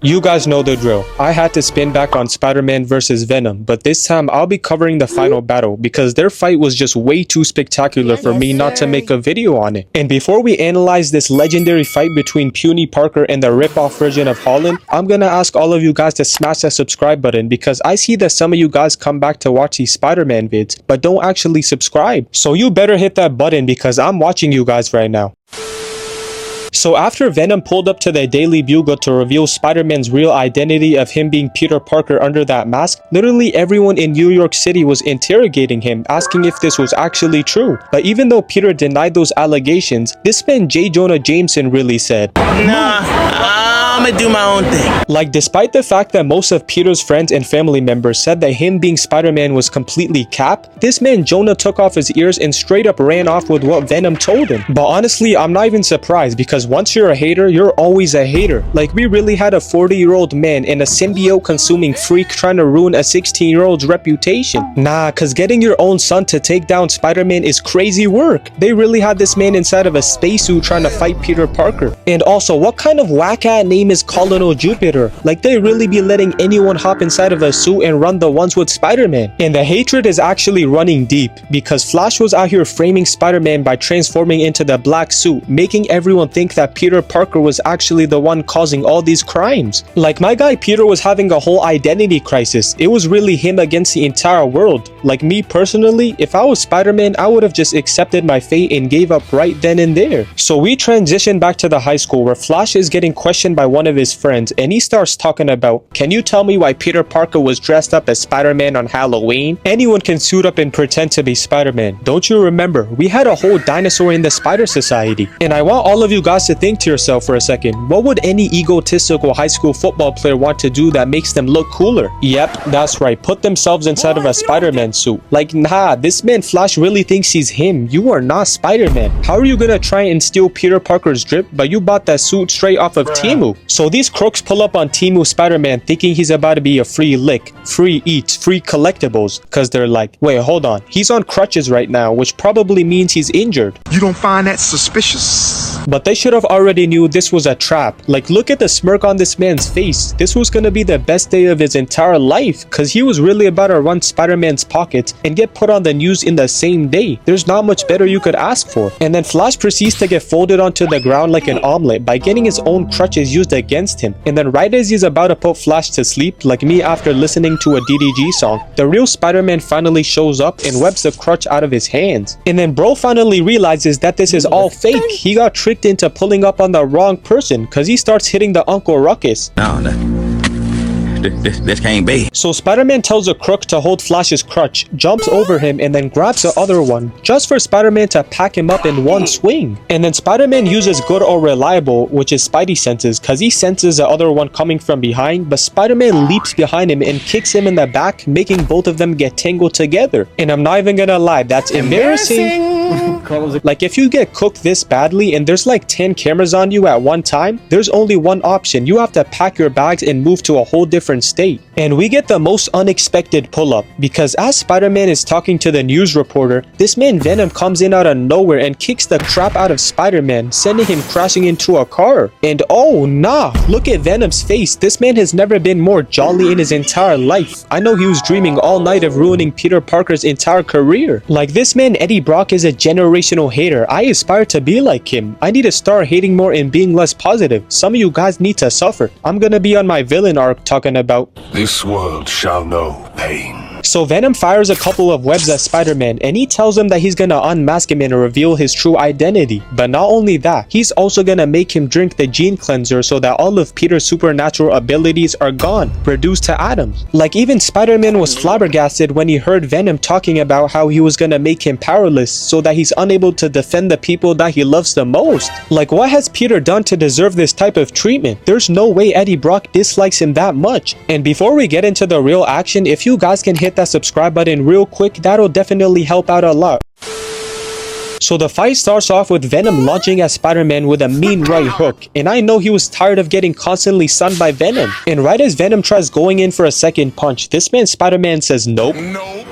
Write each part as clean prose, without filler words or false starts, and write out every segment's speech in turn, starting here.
You guys know the drill. I had to spin back on Spider-Man vs. Venom, but this time I'll be covering the final battle because their fight was just way too spectacular for me not to make a video on it. And before we analyze this legendary fight between puny Parker and the rip-off version of Holland, I'm gonna ask all of you guys to smash that subscribe button because I see that some of you guys come back to watch these Spider-Man vids, but don't actually subscribe. So you better hit that button because I'm watching you guys right now. So after Venom pulled up to the Daily Bugle to reveal Spider-Man's real identity of him being Peter Parker under that mask, literally everyone in New York City was interrogating him, asking if this was actually true. But even though Peter denied those allegations, this man J. Jonah Jameson really said, "Nah, I'ma do my own thing." Like, despite the fact that most of Peter's friends and family members said that him being Spider-Man was completely cap, this man Jonah took off his ears and straight up ran off with what Venom told him. But honestly, I'm not even surprised because once you're a hater, you're always a hater. Like, we really had a 40-year-old man and a symbiote consuming freak trying to ruin a 16-year-old's reputation. Nah, cause getting your own son to take down Spider-Man is crazy work. They really had this man inside of a spacesuit trying to fight Peter Parker. And also, what kind of whack-ass name is Colonel Jupiter? Like, they really be letting anyone hop inside of a suit and run the ones with Spider-Man. And the hatred is actually running deep because Flash was out here framing Spider-Man by transforming into the black suit, making everyone think that Peter Parker was actually the one causing all these crimes. Like, my guy Peter was having a whole identity crisis. It was really him against the entire world. Like, me personally, if I was Spider-Man, I would have just accepted my fate and gave up right then and there. So we transition back to the high school where Flash is getting questioned by one of his friends, and he starts talking about, "Can you tell me why Peter Parker was dressed up as Spider-Man on Halloween? Anyone can suit up and pretend to be Spider-Man. Don't you remember? We had a whole dinosaur in the Spider Society." And I want all of you guys to think to yourself for a second, what would any egotistical high school football player want to do that makes them look cooler? Yep, that's right, put themselves inside of a Spider-Man suit. Like, nah, this man Flash really thinks he's him. You are not Spider-Man. How are you gonna try and steal Peter Parker's drip, but you bought that suit straight off of Temu? So these crooks pull up on Temu Spider-Man thinking he's about to be a free lick, free eats, free collectibles, cause they're like, wait, hold on, he's on crutches right now, which probably means he's injured. You don't find that suspicious? But they should have already knew this was a trap. Like, look at the smirk on this man's face. This was gonna be the best day of his entire life, cause he was really about to run Spider-Man's pockets and get put on the news in the same day. There's not much better you could ask for. And then Flash proceeds to get folded onto the ground like an omelet by getting his own crutches used against him. And then right as he's about to put Flash to sleep, like me after listening to a DDG song, the real Spider-Man finally shows up and webs the crutch out of his hands. And then bro finally realizes that this is all fake. He got tricked into pulling up on the wrong person cause he starts hitting the Uncle Ruckus. This can't be. So Spider-Man tells a crook to hold Flash's crutch, jumps over him, and then grabs the other one, just for Spider-Man to pack him up in one swing. And then Spider-Man uses good or reliable, which is Spidey senses, cause he senses the other one coming from behind, but Spider-Man leaps behind him and kicks him in the back, making both of them get tangled together. And I'm not even gonna lie, that's embarrassing. Like, if you get cooked this badly and there's like 10 cameras on you at one time, there's only one option. You have to pack your bags and move to a whole different state. And we get the most unexpected pull-up because as Spider-Man is talking to the news reporter, this man Venom comes in out of nowhere and kicks the crap out of Spider-Man, sending him crashing into a car. And oh nah, look at Venom's face. This man has never been more jolly in his entire life. I know he was dreaming all night of ruining Peter Parker's entire career. Like, this man Eddie Brock is a generational hater. I aspire to be like him. I need to start hating more and being less positive. Some of you guys need to suffer. I'm gonna be on my villain arc talking about, This world shall know pain. So Venom fires a couple of webs at Spider-Man and he tells him that he's gonna unmask him and reveal his true identity. But not only that, he's also gonna make him drink the gene cleanser so that all of Peter's supernatural abilities are gone, reduced to atoms. Like, even Spider-Man was flabbergasted when he heard Venom talking about how he was gonna make him powerless so that he's unable to defend the people that he loves the most. Like, what has Peter done to deserve this type of treatment? There's no way Eddie Brock dislikes him that much. And before we get into the real action, if you guys can hit that subscribe button real quick, that'll definitely help out a lot. So the fight starts off with Venom launching at Spider-Man with a mean right hook, and I know he was tired of getting constantly stunned by Venom. And right as Venom tries going in for a second punch, this man Spider-Man says nope,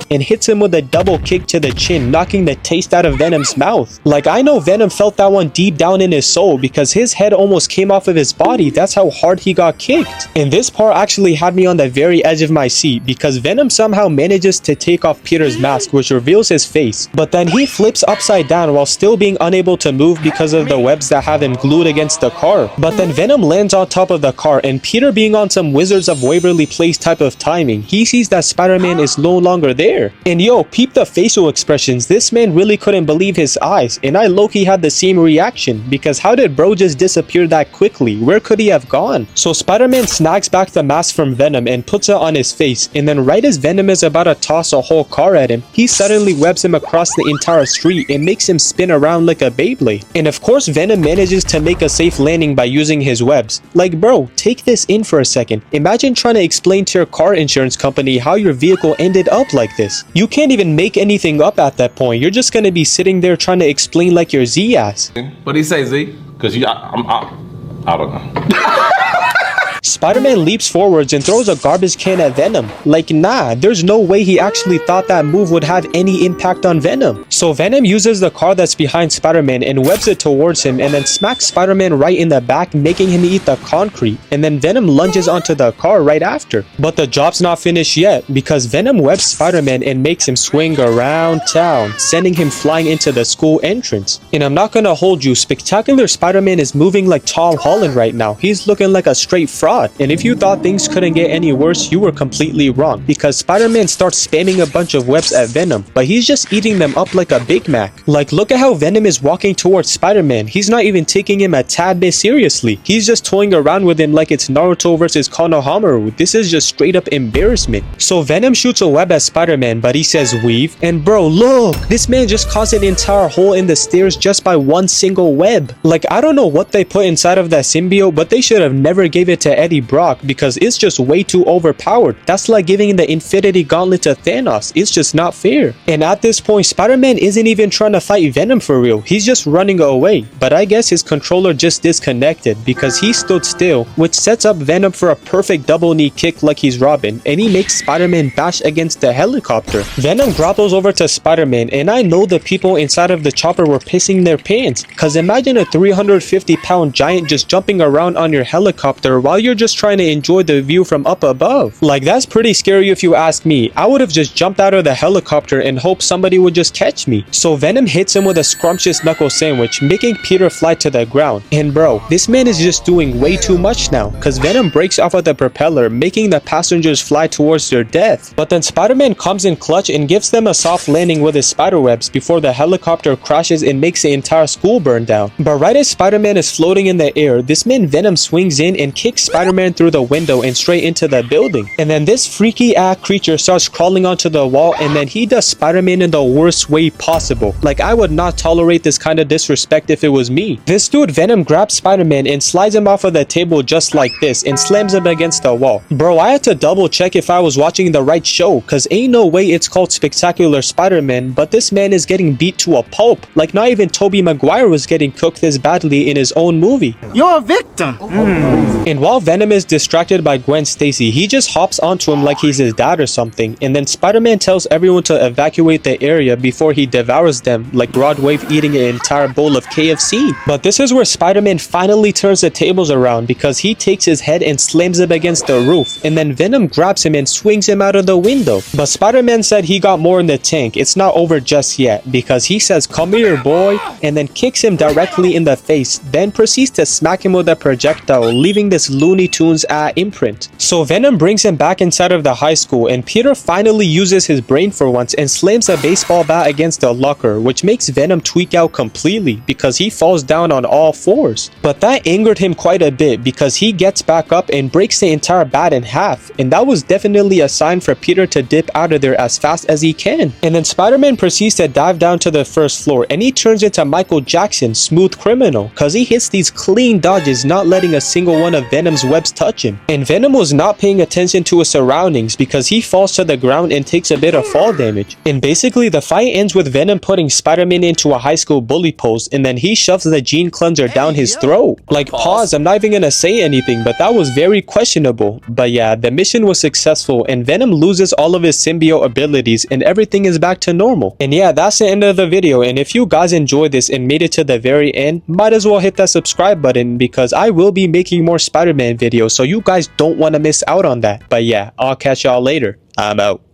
and hits him with a double kick to the chin, knocking the taste out of Venom's mouth. Like, I know Venom felt that one deep down in his soul because his head almost came off of his body. That's how hard he got kicked. And this part actually had me on the very edge of my seat because Venom somehow manages to take off Peter's mask, which reveals his face, but then he flips upside down while still being unable to move because of the webs that have him glued against the car. But then Venom lands on top of the car, and Peter, being on some Wizards of Waverly Place type of timing, he sees that Spider-Man is no longer there. And yo, peep the facial expressions. This man really couldn't believe his eyes, and I low-key had the same reaction because how did bro just disappear that quickly? Where could he have gone? So Spider-Man snags back the mask from Venom and puts it on his face, and then right as Venom is about to toss a whole car at him, he suddenly webs him across the entire street and makes him spin around like a Beyblade. And of course Venom manages to make a safe landing by using his webs. Like, bro, take this in for a second. Imagine trying to explain to your car insurance company how your vehicle ended up like this. You can't even make anything up at that point. You're just gonna be sitting there trying to explain like your Z ass. What do you say, Z? Because I don't know. Spider-Man leaps forwards and throws a garbage can at Venom. Like, nah, there's no way he actually thought that move would have any impact on Venom. So Venom uses the car that's behind Spider-Man and webs it towards him and then smacks Spider-Man right in the back, making him eat the concrete, and then Venom lunges onto the car right after. But the job's not finished yet because Venom webs Spider-Man and makes him swing around town, sending him flying into the school entrance. And I'm not gonna hold you, Spectacular Spider-Man is moving like Tom Holland right now. He's looking like a straight fraud. And if you thought things couldn't get any worse, you were completely wrong because Spider-Man starts spamming a bunch of webs at Venom, but he's just eating them up like a Big Mac. Like, look at how Venom is walking towards Spider-Man. He's not even taking him a tad bit seriously. He's just toying around with him like it's Naruto versus Konohamaru. This is just straight up embarrassment. So Venom shoots a web at Spider-Man, but he says weave. And bro, look, this man just caused an entire hole in the stairs just by one single web. Like, I don't know what they put inside of that symbiote, but they should have never gave it to Eddie Brock because it's just way too overpowered. That's like giving the Infinity Gauntlet to Thanos. It's just not fair. And at this point, Spider-Man isn't even trying to fight Venom for real. He's just running away. But I guess his controller just disconnected because he stood still, which sets up Venom for a perfect double knee kick like he's Robin, and he makes Spider-Man bash against the helicopter. Venom grapples over to Spider-Man, and I know the people inside of the chopper were pissing their pants because imagine a 350-pound giant just jumping around on your helicopter while you're just trying to enjoy the view from up above. Like, that's pretty scary if you ask me. I would have just jumped out of the helicopter and hoped somebody would just catch me. So Venom hits him with a scrumptious knuckle sandwich, making Peter fly to the ground. And bro, this man is just doing way too much now because Venom breaks off of the propeller, making the passengers fly towards their death. But then Spider-Man comes in clutch and gives them a soft landing with his spiderwebs before the helicopter crashes and makes the entire school burn down. But right as Spider-Man is floating in the air, this man Venom swings in and kicks Spider-Man through the window and straight into the building. And then this freaky ass creature starts crawling onto the wall, and then he does Spider-Man in the worst way possible. Like, I would not tolerate this kind of disrespect if it was me. This dude Venom grabs Spider-Man and slides him off of the table just like this and slams him against the wall. Bro, I had to double check if I was watching the right show cause ain't no way it's called Spectacular Spider-Man, but this man is getting beat to a pulp. Like, not even Tobey Maguire was getting cooked this badly in his own movie. You're a victim. And while Venom is distracted by Gwen Stacy, he just hops onto him like he's his dad or something, and then Spider-Man tells everyone to evacuate the area before he devours them like Rod Wave eating an entire bowl of KFC. But this is where Spider-Man finally turns the tables around because he takes his head and slams him against the roof, and then Venom grabs him and swings him out of the window. But Spider-Man said he got more in the tank. It's not over just yet because he says, "Come here, boy," and then kicks him directly in the face, then proceeds to smack him with a projectile, leaving this Looney Tunes imprint. So Venom brings him back inside of the high school, and Peter finally uses his brain for once and slams a baseball bat against the locker, which makes Venom tweak out completely because he falls down on all fours. But that angered him quite a bit because he gets back up and breaks the entire bat in half, and that was definitely a sign for Peter to dip out of there as fast as he can. And then Spider-Man proceeds to dive down to the first floor, and he turns into Michael Jackson, Smooth Criminal, cause he hits these clean dodges, not letting a single one of Venom's webs touch him. And Venom was not paying attention to his surroundings because he falls to the ground and takes a bit of fall damage. And basically the fight ends with Venom putting Spider-Man into a high school bully pose, and then he shoves the gene cleanser down his throat. Like, pause, I'm not even gonna say anything, but that was very questionable. But yeah, the mission was successful and Venom loses all of his symbiote abilities and everything is back to normal. And yeah, that's the end of the video, and if you guys enjoyed this and made it to the very end, might as well hit that subscribe button because I will be making more Spider-Man videos, so you guys don't want to miss out on that. But yeah, I'll catch y'all later. I'm out.